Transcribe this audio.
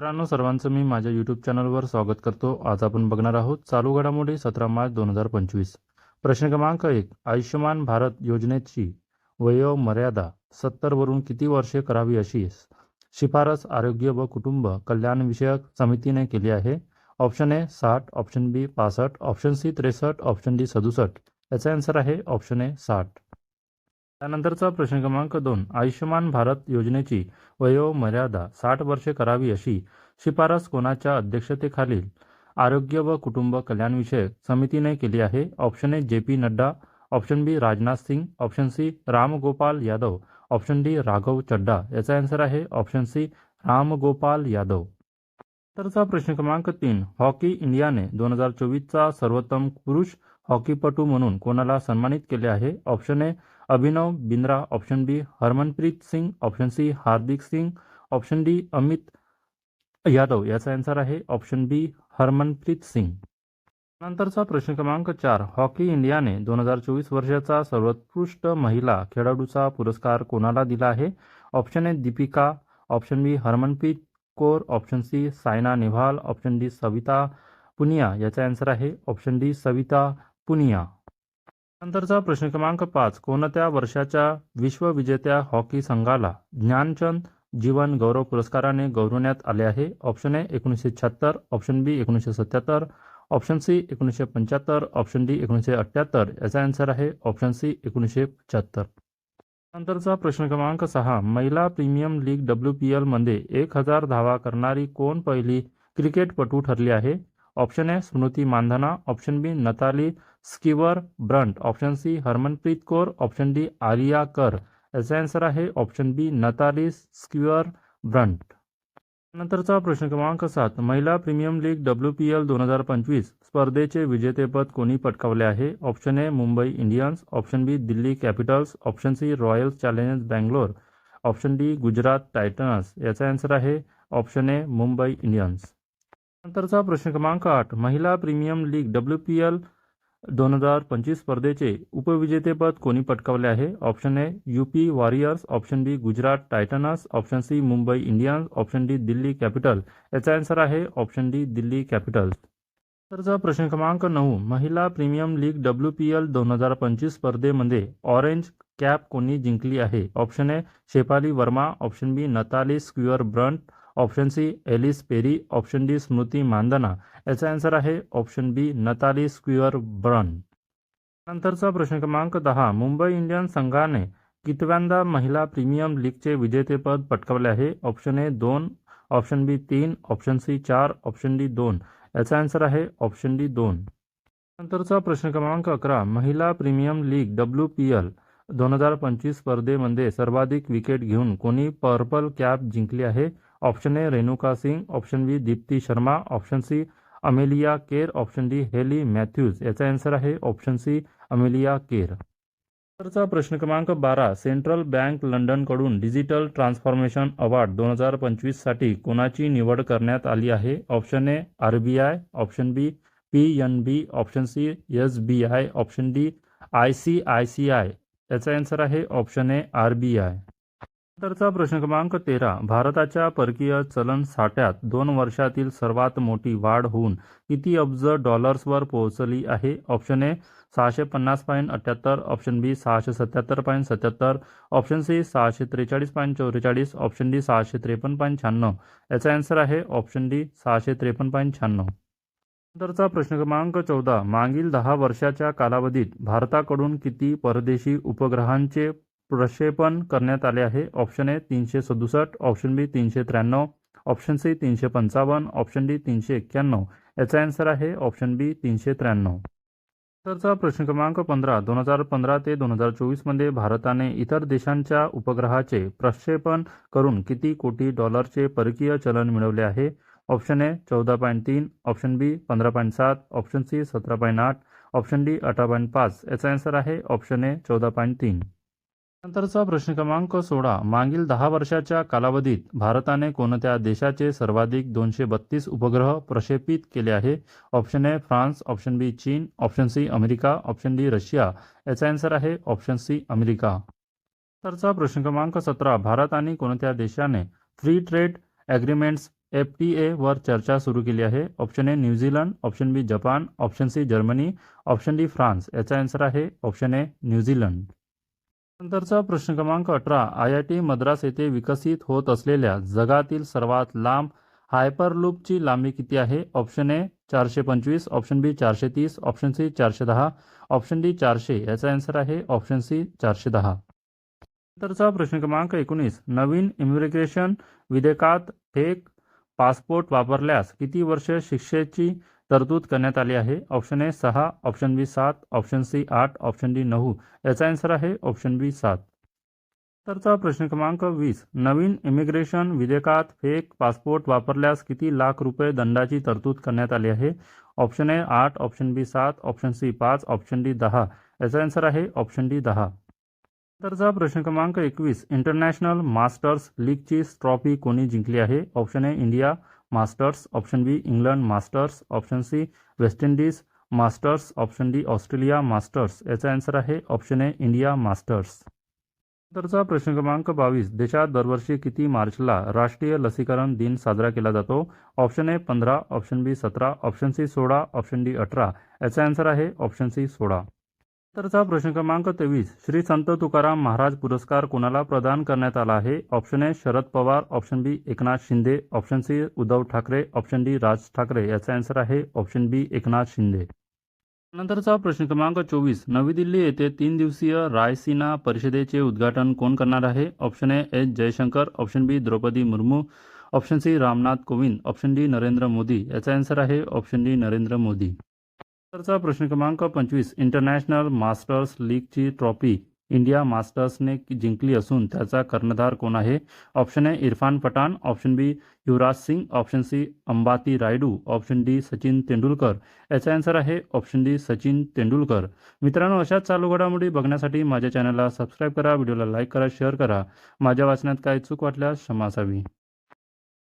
मित्रांनो, सर्वांचं मी माझ्या यूट्यूब चॅनलवर स्वागत करतो. आज आपण बघणार आहोत चालू घडामोडी 17 मार्च 2025. प्रश्न क्रमांक 1. आयुष्यमान भारत योजनेची वयोमर्यादा 70 वरून किती वर्षे करावी अशी शिफारस आरोग्य व कुटुंब कल्याण विषयक समितीने केली आहे? Option A 60, option B 65, option C 63, option D 67. याचा आन्सर आहे ऑप्शन ए 60. त्यानंतरचा प्रश्न क्रमांक 2. आयुष्यमान भारत योजनेची वयोमर्यादा 60 वर्षे करावी अशी शिफारस कोणाच्या अध्यक्षतेखालील आरोग्य व कुटुंब कल्याणविषयक समितीने केली आहे? Option A J P Nadda, option B Rajnath Singh, option C Ramgopal Yadav, option D Raghav Chadha. याचा आन्सर आहे ऑप्शन सी रामगोपाल यादव. नंतरचा प्रश्न क्रमांक 3. हॉकी इंडियाने 2024चा सर्वोत्तम पुरुष हॉकीपटू म्हणून कोणाला सन्मानित केले आहे? Option A Abhinav Bindra, option B Harmanpreet Singh, option C Hardik Singh, option D Amit Yadav. याचा आन्सर आहे ऑप्शन बी हरमनप्रीत सिंग. नंतरचा प्रश्न क्रमांक 4. हॉकी इंडियाने 2024 वर्षाचा सर्वोत्कृष्ट महिला खेळाडूचा पुरस्कार कोणाला दिला आहे? Option A Deepika, option B Harmanpreet Kaur, option C Saina Nehwal, option D Savita Punia. याचा आन्सर आहे ऑप्शन डी सविता पुनिया. नंतरचा प्रश्न क्रमांक 5. कोणत्या वर्षाच्या विश्वविजेत्या हॉकी संघाला ज्ञानचंद जीवन गौरव पुरस्काराने गौरवण्यात आले आहे? Option A 1976, option B 1977, option C 1975, option D 1978. याचा आन्सर आहे ऑप्शन सी 1975. नंतरचा प्रश्न क्रमांक 6. महिला प्रीमियम लीग WPL मध्ये 1000 धावा करणारी कोण पहिली क्रिकेटपटू ठरली आहे? Option A Smriti Mandhana, option B Natalie Sciver Brunt, option C Harmanpreet Kaur, option D Amelia Kerr. याचा आन्सर आहे option B Natalie Sciver Brunt. नंतरचा प्रश्न क्रमांक 7. महिला प्रीमियम लीग WPL 2025 स्पर्धेचे विजेतेपद कोणी पटकावले आहे? Option A Mumbai Indians, option B Delhi Capitals, option C Royal Challengers Bangalore, option D Gujarat Titans. याचा आन्सर आहे ऑप्शन ए मुंबई इंडियन्स. नंतरचा प्रश्न क्रमांक 8. महिला प्रीमियम लीग WPL 2025 स्पर्धेचे उपविजेतेपद कोणी पटकावले आहे? Option A UP warriors, option B Gujarat Titans, option C Mumbai Indians, option D Delhi Capital. याचा आन्सर आहे ऑप्शन डी दिल्ली कॅपिटल्स. नंतरचा प्रश्न क्रमांक 9. महिला प्रीमियम लीग WPL 2025 स्पर्धेमध्ये ऑरेंज कॅप कोणी जिंकली आहे? Option A Shafali Verma, option B Natalie Sciver Brunt, option C Ellyse Perry, option D Smriti Mandhana. याचा आन्सर आहे option B Natalie Sciver Brunt. नंतरचा प्रश्न क्रमांक 10. मुंबई इंडियन्स संघाने कितव्यांदा महिला प्रीमियम लीगचे विजेतेपद पटकावले आहे? Option A 2, option B 3, option C 4, option D 2. याचा आन्सर आहे ऑप्शन डी 2. नंतरचा प्रश्न क्रमांक 11. महिला प्रीमियम लीग WPL 2025 स्पर्धेमध्ये सर्वाधिक विकेट घेऊन कोणी पर्पल कॅप जिंकली आहे? Option A Renuka Singh, option B Deepti Sharma, option C Amelia Kerr, option D Hayley Matthews. याचा आन्सर आहे ऑप्शन सी अमेलिया केर. नंतरचा प्रश्न क्रमांक 12. सेंट्रल बँक लंडनकडून डिजिटल ट्रान्सफॉर्मेशन अवॉर्ड 2025 साठी कोणाची निवड करण्यात आली आहे? Option A RBI, option B PNB, option C SBI, option D ICICI. याचा आन्सर आहे ऑप्शन ए RBI. नंतरचा प्रश्न क्रमांक 13. भारताच्या परकीय चलन साठ्यात 2 वर्षातील सर्वात मोठी वाढ होऊन किती अब्ज डॉलर्सवर पोहोचली आहे? Option A 650.78, option B 677.77, option C 643.44, option D 653.96. याचा आन्सर आहे ऑप्शन डी 653.96. नंतरचा प्रश्न क्रमांक 14. मागील 10 वर्षाच्या कालावधीत भारताकडून किती परदेशी उपग्रहांचे प्रक्षेपण करण्यात आले आहे? Option A 367, option B 393, option C 355, option D 391. याचा आन्सर आहे ऑप्शन बी 393. नंतरचा प्रश्न क्रमांक 15. 2015 ते 2024 मध्ये भारताने इतर देशांच्या उपग्रहाचे प्रक्षेपण करून किती कोटी डॉलरचे परकीय चलन मिळवले आहे? Option A 14.3, option B 15.7, option C 17.8, option D 18.5. याचा आन्सर आहे ऑप्शन ए 14.3. नंतरचा प्रश्न क्रमांक 16. मागील 10 वर्षाच्या कालावधीत भारताने कोणत्या देशाचे सर्वाधिक 232 उपग्रह प्रक्षेपित केले आहे? Option A France, option B चीन, option C America, option D Russia. याचा आन्सर आहे ऑप्शन सी अमेरिका. नंतरचा प्रश्न क्रमांक 17. भारत आणि कोणत्या देशाने फ्री ट्रेड ॲग्रीमेंट्स FTA वर चर्चा सुरू केली आहे? Option A New Zealand, option B जपान, option C Germany, option D France. याचा आन्सर आहे ऑप्शन ए न्यूझीलंड. नंतरचा प्रश्न क्रमांक 18. IIT मद्रास येथे विकसित होत असलेल्या जगातील सर्वात लांब हायपरलूपची लांबी किती आहे? Option A 425, option B 430, option C 410, option D 400. याचा आन्सर आहे ऑप्शन सी 410. नंतरचा प्रश्न क्रमांक 19. नवीन इमिग्रेशन विधेयकात फेक पासपोर्ट वापरल्यास किती वर्ष शिक्षेची तरतूद करण्यात आली आहे? Option A 6, option B 7, option C 8, option D 9. याचा आन्सर आहे ऑप्शन बी 7. नंतरचा प्रश्न क्रमांक 20. नवीन इमिग्रेशन विधेयकात फेक पासपोर्ट वापरल्यास किती लाख रुपये दंडाची तरतूद करण्यात आली आहे? Option A 8, option B 7, option C 5, option D 10. याचा आन्सर आहे ऑप्शन डी 10. नंतरचा प्रश्न क्रमांक 21. इंटरनॅशनल मास्टर्स लीगची ट्रॉफी कोणी जिंकली आहे? Option A India Masters, option B England Masters, option C West Indies Masters, option D Australia Masters. याचा आन्सर आहे ऑप्शन ए इंडिया मास्टर्स. नंतरचा प्रश्न क्रमांक 22. देशात दरवर्षी किती मार्चला राष्ट्रीय लसीकरण दिन साजरा केला जातो? Option A 15, option B 17, option C 16, option D 18. याचा आन्सर आहे ऑप्शन सी 16. नंतरचा प्रश्न क्रमांक 23. श्री संत तुकाराम महाराज पुरस्कार कोणाला प्रदान करण्यात आला आहे? Option A Sharad Pawar, option B Eknath Shinde, option C Uddhav Thackeray, option D Raj Thackeray. याचा आन्सर आहे ऑप्शन बी एकनाथ शिंदे. नंतरचा प्रश्न क्रमांक 24. नवी दिल्ली येथे 3 दिवसीय रायसीना परिषदेचे उद्घाटन कोण करणार आहे? Option A S Jaishankar, option B Droupadi Murmu, option C Ramnath Kovind, option D Narendra Modi. याचा आन्सर आहे ऑप्शन डी नरेंद्र मोदी. नंतरचा प्रश्न क्रमांक 25. इंटरनॅशनल मास्टर्स लीगची ट्रॉफी इंडिया मास्टर्सने जिंकली असून त्याचा कर्णधार कोण आहे? Option A Irfan Pathan, option B Yuvraj Singh, option C Ambati Rayudu, option D Sachin Tendulkar. याचा आन्सर आहे ऑप्शन डी सचिन तेंडुलकर. मित्रांनो, अशाच चालू घडामोडी बघण्यासाठी माझ्या चॅनलला सबस्क्राईब करा, व्हिडिओला लाईक करा, शेअर करा. माझ्या वाचण्यात काही चूक वाटल्यास क्षमा असावी.